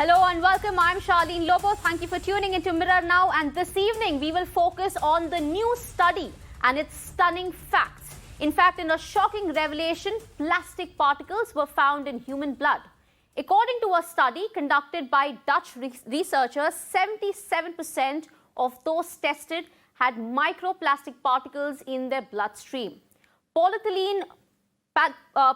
Hello and welcome. I'm Charlene Lobo. Thank you for tuning into Mirror Now. And this evening, we will focus on the new study and its stunning facts. In fact, in a shocking revelation, plastic particles were found in human blood. According to a study conducted by Dutch researchers, 77% of those tested had microplastic particles in their bloodstream. Polyethylene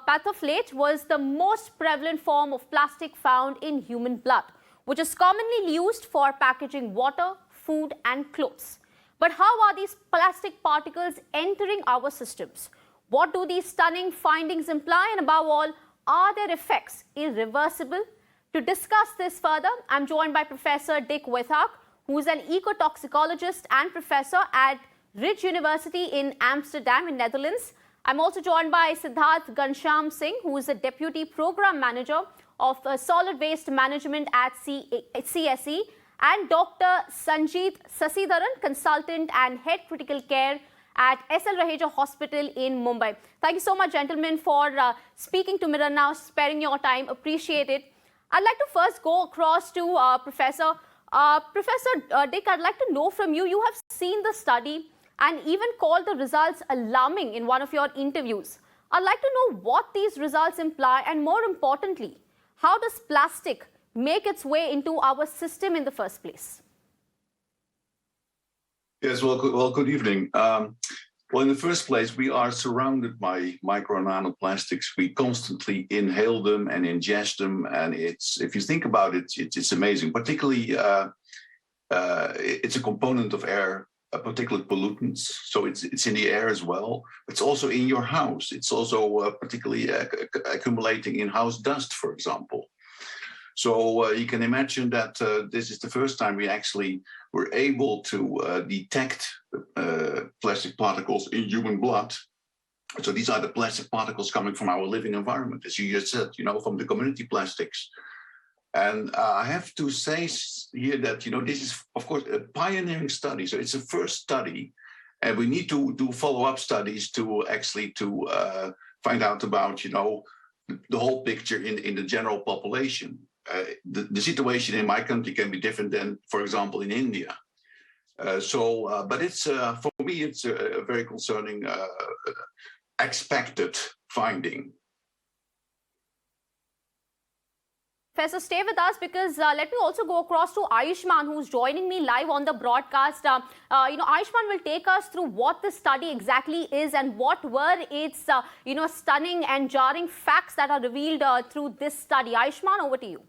pathoflate was the most prevalent form of plastic found in human blood, which is commonly used for packaging water, food and clothes. But how are these plastic particles entering our systems? What do these stunning findings imply, and above all, are their effects irreversible? To discuss this further, I'm joined by Professor Dick Withak, who is an ecotoxicologist and professor at Ridge University in Amsterdam in Netherlands. I'm also joined by Siddharth Ghanshyam Singh, who is a Deputy Program Manager of Solid Waste Management at CSE, and Dr. Sanjeet Sasidharan, Consultant and Head Critical Care at SL Raheja Hospital in Mumbai. Thank you so much, gentlemen, for speaking to Mirror Now, sparing your time. Appreciate it. I'd like to first go across to Professor Dick. I'd like to know from you, you have seen the study and even called the results alarming in one of your interviews. I'd like to know what these results imply, and more importantly, how does plastic make its way into our system in the first place? Yes, well, good evening. Well, in the first place, we are surrounded by micro and nanoplastics. We constantly inhale them and ingest them, and if you think about it, it's amazing. Particularly, it's a component of air, particulate pollutants, so it's in the air as well. It's also in your house. It's also particularly accumulating in house dust, for example. So you can imagine that this is the first time we actually were able to detect plastic particles in human blood. So these are the plastic particles coming from our living environment, as you just said, from the community plastics. And I have to say here that, this is, of course, a pioneering study. So it's a first study, and we need to do follow-up studies to actually find out about, the whole picture in the general population. The situation in my country can be different than, for example, in India. But it's for me, it's a very concerning, expected finding. Professor, stay with us, because let me also go across to Ayushman, who's joining me live on the broadcast. Ayushman will take us through what this study exactly is and what were its, stunning and jarring facts that are revealed through this study. Ayushman, over to you.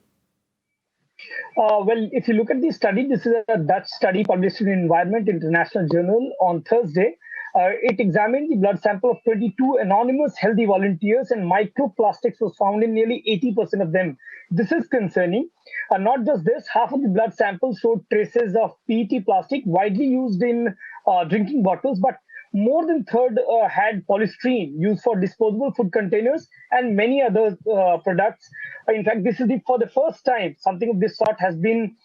Well, if you look at the study, this is a Dutch study published in Environment International Journal on Thursday. It examined the blood sample of 22 anonymous healthy volunteers, and microplastics was found in nearly 80% of them. This is concerning. Not just this, half of the blood samples showed traces of PET plastic widely used in drinking bottles, but more than a third had polystyrene used for disposable food containers and many other products. In fact, this is for the first time something of this sort has been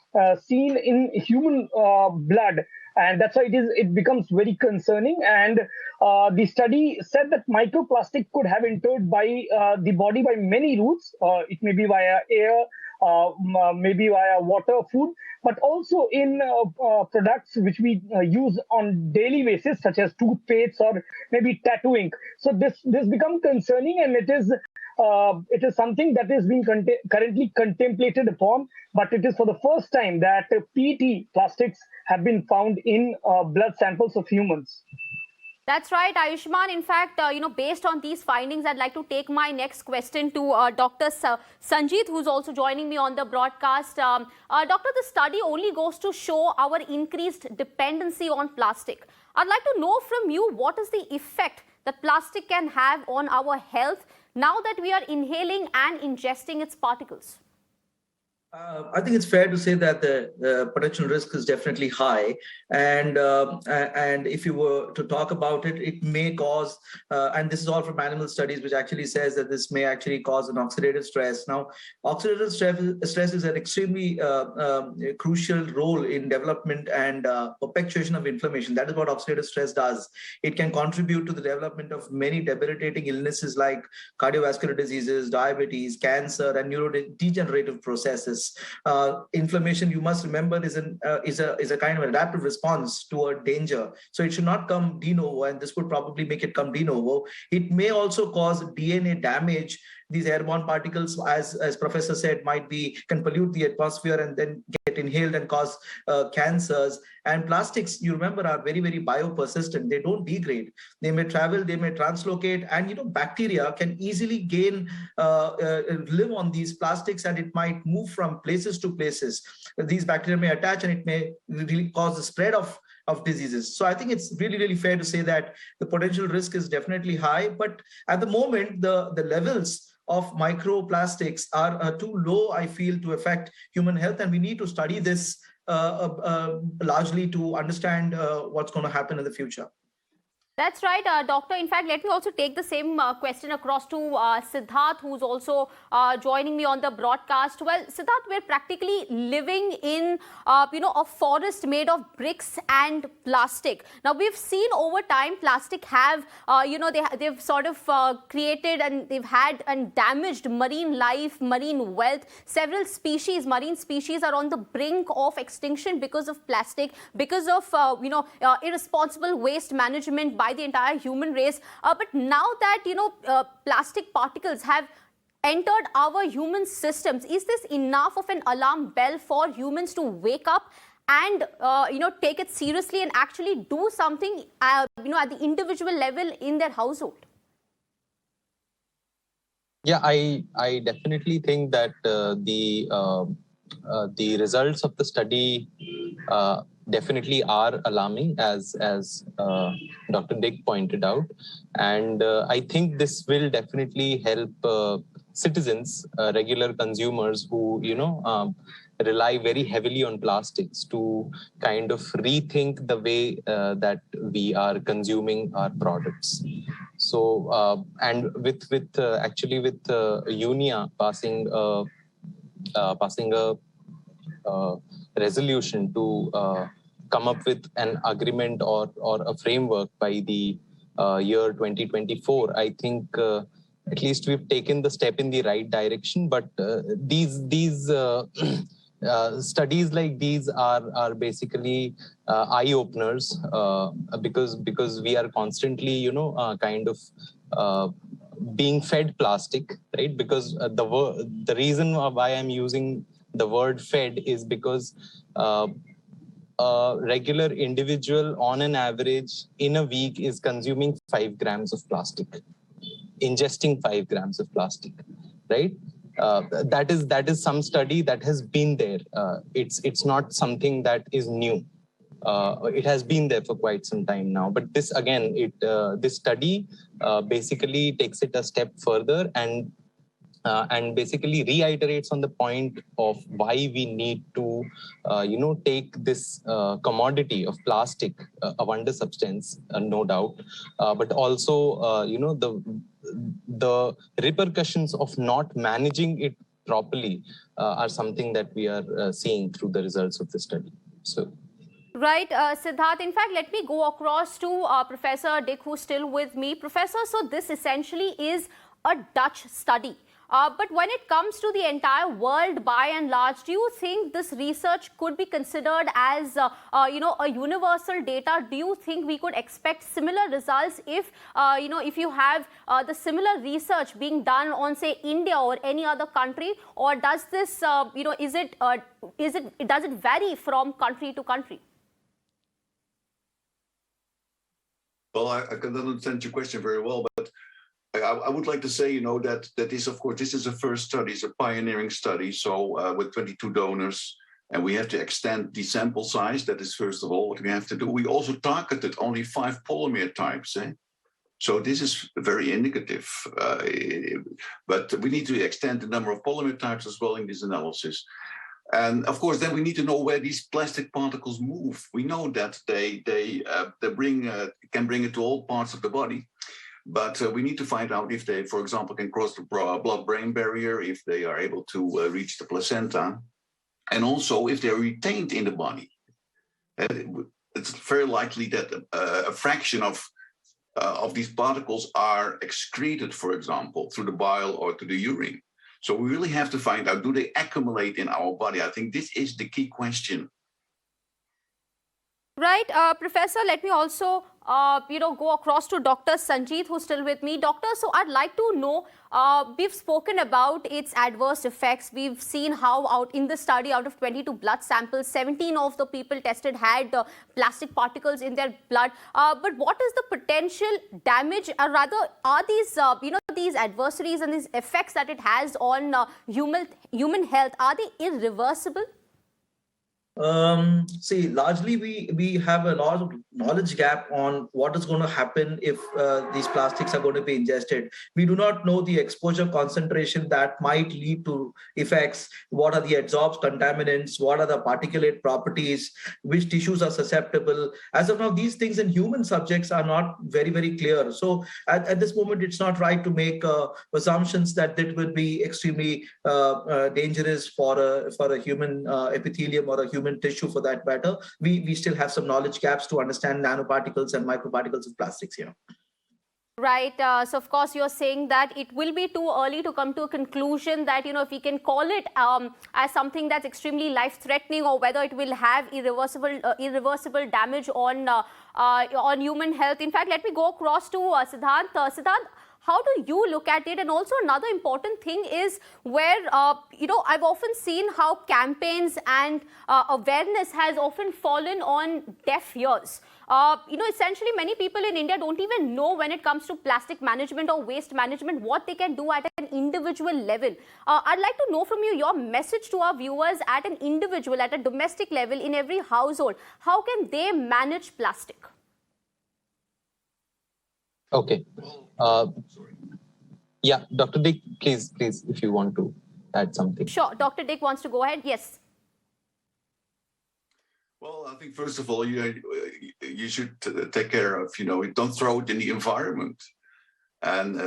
seen in human blood. And that's why it becomes very concerning. And the study said that microplastic could have entered by the body by many routes. It may be via air, maybe via water, food, but also in products which we use on daily basis, such as toothpaste or maybe tattooing. So this becomes concerning, and it is something that is being currently contemplated upon, but it is for the first time that PET plastics have been found in blood samples of humans. That's right, Ayushman. In fact, based on these findings, I'd like to take my next question to Dr. Sanjeet, who's also joining me on the broadcast. Doctor, the study only goes to show our increased dependency on plastic. I'd like to know from you, what is the effect that plastic can have on our health now that we are inhaling and ingesting its particles? I think it's fair to say that the potential risk is definitely high, and if you were to talk about it, it may cause, and this is all from animal studies, which actually says that this may actually cause an oxidative stress. Now, oxidative stress is an extremely crucial role in development and perpetuation of inflammation. That is what oxidative stress does. It can contribute to the development of many debilitating illnesses like cardiovascular diseases, diabetes, cancer, and neurodegenerative processes. diseases. Inflammation, you must remember, is a kind of adaptive response to a danger. So it should not come de novo, and this would probably make it come de novo. It may also cause DNA damage. These airborne particles, as Professor said, can pollute the atmosphere and then get inhaled and cause cancers. And plastics, you remember, are very, very biopersistent. They don't degrade. They may travel, they may translocate, and bacteria can easily live on these plastics, and it might move from places to places. These bacteria may attach, and it may really cause the spread of diseases. So I think it's really, really fair to say that the potential risk is definitely high. But at the moment, the levels of microplastics are too low, I feel, to affect human health. And we need to study this largely to understand what's going to happen in the future. That's right, Doctor. In fact, let me also take the same question across to Siddharth, who's also joining me on the broadcast. Well, Siddharth, we're practically living in, a forest made of bricks and plastic. Now, we've seen over time plastic have, they've sort of created and they've had and damaged marine life, marine wealth. Several species, marine species, are on the brink of extinction because of plastic, because of, irresponsible waste management by the entire human race. But now that, plastic particles have entered our human systems, is this enough of an alarm bell for humans to wake up and, take it seriously and actually do something, at the individual level in their household? Yeah, I definitely think that the results of the study definitely are alarming, as Dr. Dick pointed out, and I think this will definitely help citizens, regular consumers who rely very heavily on plastics, to kind of rethink the way that we are consuming our products. So and with UNIA passing a resolution to come up with an agreement or a framework by the year 2024, I think at least we've taken the step in the right direction. But these studies like these are basically eye openers, because we are constantly being fed plastic, right? Because the reason why I'm using the word fed is because a regular individual on an average in a week is consuming 5 grams of plastic, ingesting 5 grams of plastic, right? That is some study that has been there. It's not something that is new. It has been there for quite some time now. But this again, this study basically takes it a step further and basically reiterates on the point of why we need to, take this commodity of plastic, a wonder substance, no doubt, but also, the repercussions of not managing it properly are something that we are seeing through the results of the study. So. Right, Siddharth. In fact, let me go across to Professor Dick, who's still with me. Professor, so this essentially is a Dutch study. But when it comes to the entire world, by and large, do you think this research could be considered as, a universal data? Do you think we could expect similar results if, if you have the similar research being done on, say, India or any other country? Or does this, does it vary from country to country? Well, I can understand your question very well, but I would like to say, that this, of course, this is a first study, it's a pioneering study. So with 22 donors, and we have to extend the sample size. That is, first of all, what we have to do. We also targeted only 5 polymer types. So this is very indicative, but we need to extend the number of polymer types as well in this analysis. And of course, then we need to know where these plastic particles move. We know that they can bring it to all parts of the body. But we need to find out if they, for example, can cross the blood-brain barrier, if they are able to reach the placenta, and also if they are retained in the body. It's very likely that a fraction of these particles are excreted, for example, through the bile or to the urine. So we really have to find out, do they accumulate in our body? I think this is the key question. Right, Professor, let me also, go across to Dr. Sanjeet, who's still with me. Doctor, so I'd like to know, we've spoken about its adverse effects. We've seen how out in the study, out of 22 blood samples, 17 of the people tested had plastic particles in their blood. But what is the potential damage, or rather, are these, these adversaries and these effects that it has on human health, are they irreversible? See, largely we have a lot of knowledge gap on what is going to happen if these plastics are going to be ingested. We do not know the exposure concentration that might lead to effects. What are the adsorbed contaminants? What are the particulate properties? Which tissues are susceptible? As of now, these things in human subjects are not very, very clear. So at this moment, it's not right to make assumptions that it would be extremely dangerous for a human epithelium or a human tissue for that matter. We still have some knowledge gaps to understand nanoparticles and microparticles of plastics here. Right. So, of course, you're saying that it will be too early to come to a conclusion that, if we can call it as something that's extremely life-threatening, or whether it will have irreversible damage on human health. In fact, let me go across to Siddhant. Siddhant, how do you look at it? And also another important thing is where, I've often seen how campaigns and awareness has often fallen on deaf ears. Essentially many people in India don't even know when it comes to plastic management or waste management, what they can do at an individual level. I'd like to know from you your message to our viewers at an individual, at a domestic level in every household. How can they manage plastic? Okay. Yeah, Dr. Dick, please, if you want to add something. Sure. Dr. Dick wants to go ahead. Yes. Well, I think first of all, you should take care of, don't throw it in the environment. And,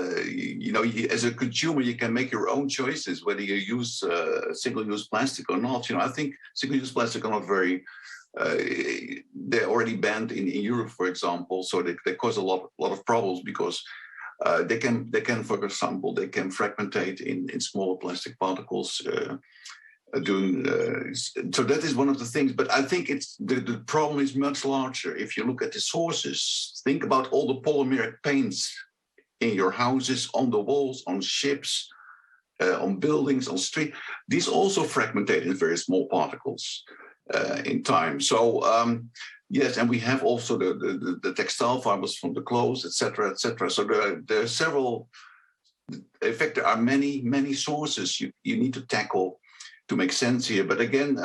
as a consumer, you can make your own choices, whether you use single-use plastic or not. I think single-use plastic are not very, they're already banned in Europe, for example. So they cause a lot of problems because they can, for example, they can fragmentate in smaller plastic particles. So that is one of the things, but I think the problem is much larger. If you look at the sources, think about all the polymeric paints in your houses, on the walls, on ships, on buildings, on street. These also fragmentate in very small particles in time. So yes, and we have also the textile fibers from the clothes, etc., etc. So there are several. In fact, there are many sources you need to tackle to make sense here. But again,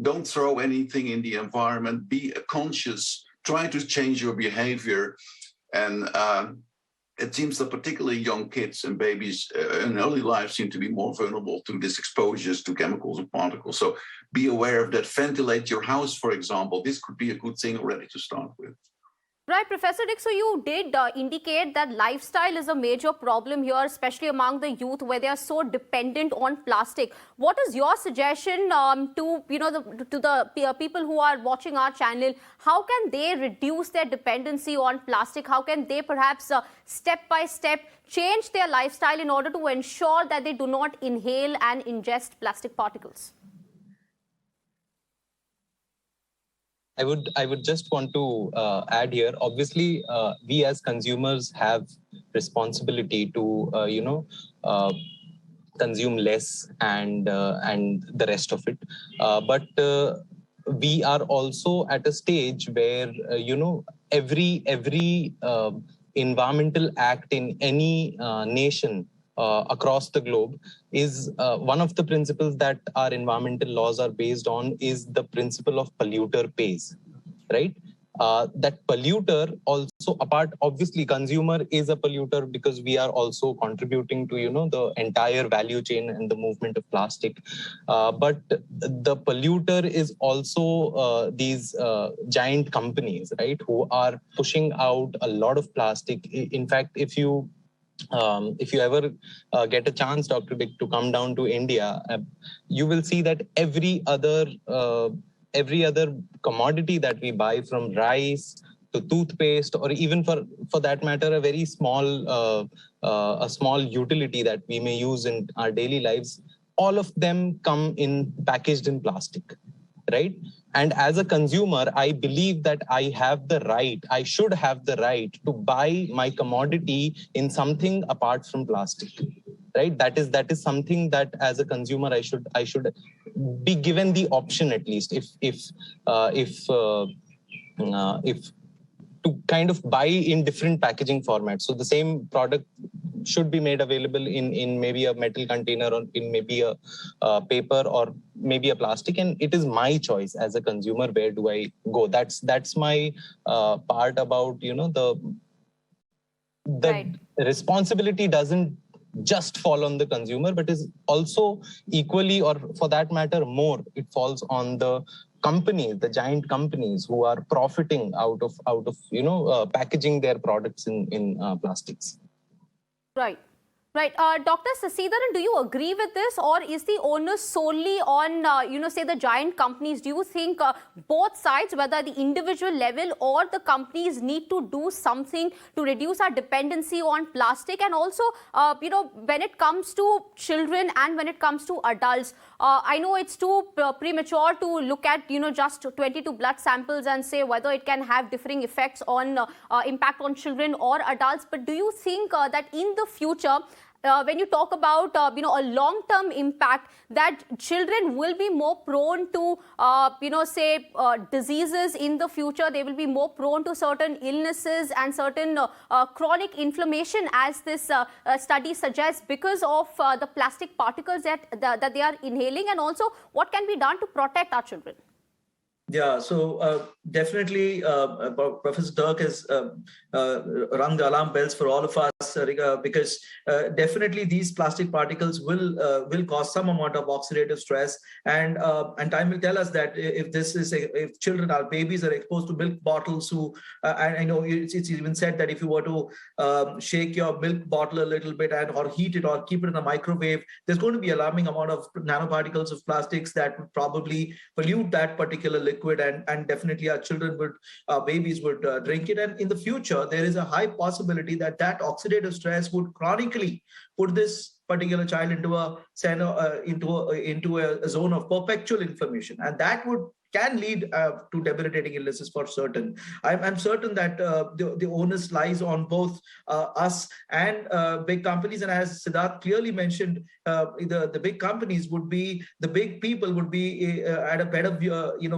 don't throw anything in the environment. Be conscious. Try to change your behavior. And it seems that particularly young kids and babies in early life seem to be more vulnerable to these exposures to chemicals and particles. So be aware of that. Ventilate your house, for example. This could be a good thing already to start with. Right, Professor Dick, so you did indicate that lifestyle is a major problem here, especially among the youth, where they are so dependent on plastic. What is your suggestion to the people who are watching our channel? How can they reduce their dependency on plastic? How can they perhaps step by step change their lifestyle in order to ensure that they do not inhale and ingest plastic particles? I would just want to add here. Obviously, we as consumers have responsibility to consume less and the rest of it. But we are also at a stage where every environmental act in any nation across the globe is one of the principles that our environmental laws are based on is the principle of polluter pays, right? That polluter also obviously consumer is a polluter because we are also contributing to, the entire value chain and the movement of plastic. But the polluter is also these giant companies, right? Who are pushing out a lot of plastic. In fact, if you ever get a chance, Dr. Dick, to come down to India, you will see that every other commodity that we buy, from rice to toothpaste, or even for that matter, a very small utility that we may use in our daily lives, all of them come in packaged in plastic, right? And as a consumer, I believe that I should have the right to buy my commodity in something apart from plastic, right? That is something that as a consumer, I should be given the option, at least, if to kind of buy in different packaging formats. So the same product should be made available in maybe a metal container, or in maybe a paper, or maybe a plastic, and it is my choice as a consumer, where do I go. That's my part about, the Right. responsibility doesn't just fall on the consumer, but is also equally, or for that matter more, it falls on the companies, the giant companies who are profiting out of packaging their products in plastics. Right. Right. Dr. Sasidharan, do you agree with this, or is the onus solely on, say the giant companies? Do you think both sides, whether at the individual level or the companies, need to do something to reduce our dependency on plastic? And also, when it comes to children and when it comes to adults, I know it's too premature to look at, just 22 blood samples and say whether it can have differing effects on impact on children or adults. But do you think that in the future, when you talk about a long-term impact, that children will be more prone to diseases in the future? They will be more prone to certain illnesses and certain chronic inflammation, as this study suggests, because of the plastic particles that they are inhaling. And also, what can be done to protect our children? Yeah, so definitely Professor Turk has rung the alarm bells for all of us, because definitely these plastic particles will cause some amount of oxidative stress, and time will tell us that if children, our babies, are exposed to milk bottles, and I know it's even said that if you were to shake your milk bottle a little bit or heat it or keep it in a microwave, there's going to be alarming amount of nanoparticles of plastics that would probably pollute that particular liquid, and definitely our babies would drink it. And in the future, there is a high possibility that oxidative stress would chronically put this particular child into a zone of perpetual inflammation, and that can lead to debilitating illnesses for certain. I'm certain that the onus lies on both us and big companies. And as Siddharth clearly mentioned, the big companies the big people would be at a better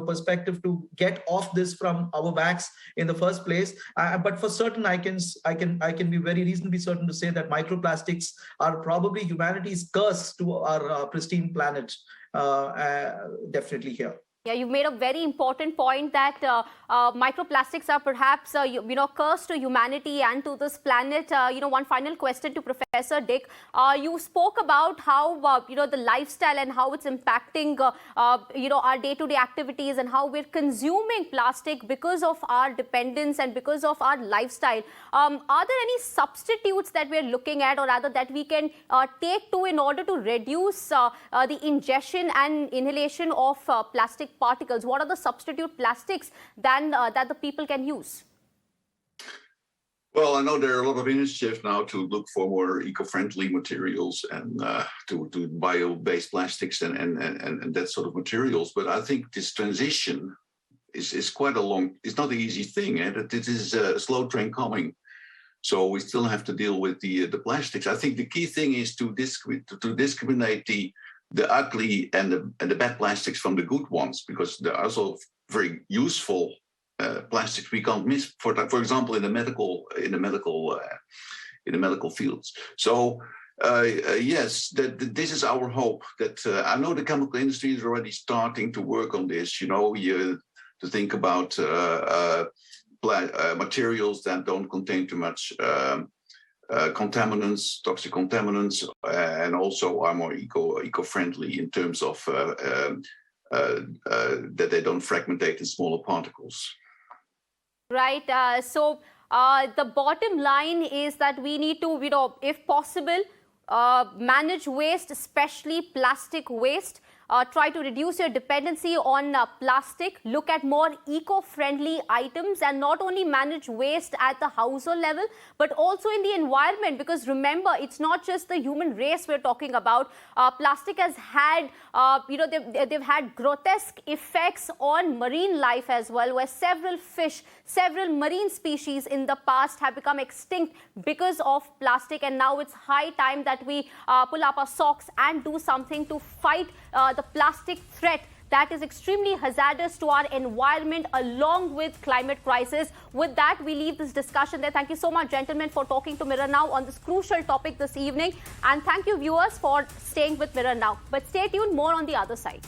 perspective to get off this from our backs in the first place. But for certain, I can be very reasonably certain to say that microplastics are probably humanity's curse to our pristine planet. Definitely here. Yeah, you've made a very important point that microplastics are perhaps, curse to humanity and to this planet. One final question to Professor Dick. You spoke about how, the lifestyle and how it's impacting, our day-to-day activities, and how we're consuming plastic because of our dependence and because of our lifestyle. Are there any substitutes that we're looking at, or rather that we can take to in order to reduce the ingestion and inhalation of plastic particles? What are the substitute plastics that the people can use? Well, I know there are a lot of initiatives now to look for more eco-friendly materials and to bio-based plastics and that sort of materials. But I think this transition is quite it's not an easy thing. This is a slow train coming. So we still have to deal with the plastics. I think the key thing is to discriminate the ugly and the bad plastics from the good ones, because there are also very useful plastics we can't miss. For example, in the medical fields. So yes, this is our hope. That I know the chemical industry is already starting to work on this. To think about materials that don't contain too much toxic contaminants, and also are more eco-friendly in terms of that they don't fragmentate in smaller particles. Right. So the bottom line is that we need to, if possible, manage waste, especially plastic waste. try to reduce your dependency on plastic, look at more eco-friendly items, and not only manage waste at the household level, but also in the environment. Because remember, it's not just the human race we're talking about. Plastic has had, they've had grotesque effects on marine life as well, where several fish, several marine species in the past have become extinct because of plastic. And now it's high time that we pull up our socks and do something to fight the plastic threat that is extremely hazardous to our environment along with climate crisis. With that, we leave this discussion there. Thank you so much, gentlemen, for talking to Mirror Now on this crucial topic this evening. And thank you, viewers, for staying with Mirror Now. But stay tuned, more on the other side.